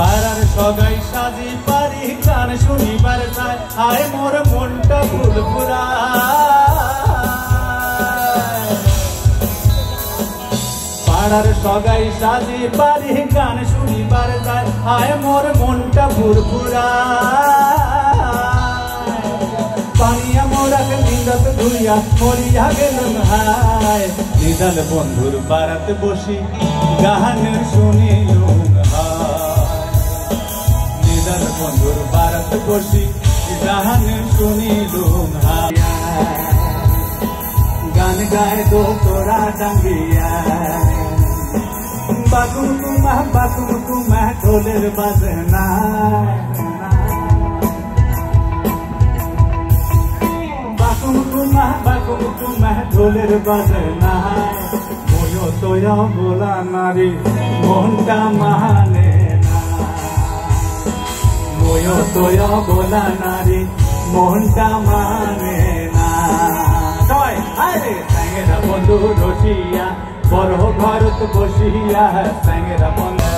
পাড়ার সগাই সাজি পারি গান শুনিবার চায় আয় মোর মনটা ফুলফুরা পাড়ার সগাই সাজি পারি গান শুনিবার চায় আয় মোর মনটা ফুরফুরা পানিয়া মোরাকে নিন্দত ধুইয়া মরিয়া গেল হায় নিদান বন্ধুর পাড়াত বসি গান শুনিলুম নিদান বন্ধুর পাড়াত বসি গান শুনিলুম গান গায় দো তোরা টাঙ্গিয়া বাকুম কুমা ঢোলের বাজনা বাকুম কুমা ঢোলের বাজনা ময়ো তোয়া বলা নারী মনটা মানে না ময়ো তোয়া বলা নারী মনটা মানে না সবাই আরে স্যাংরা বন্ধু রসিয়া বড় ঘরত বসিয়া স্যাংরা বন্ধু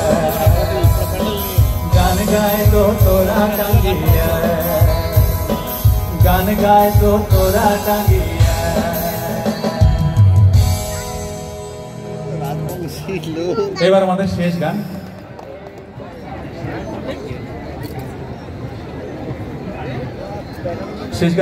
গান গায় তো তোরা টাঙ্গিয়া গান গায় তো তোরা টাঙ্গিয়া এবার আমাদের শেষ গান শেষ গান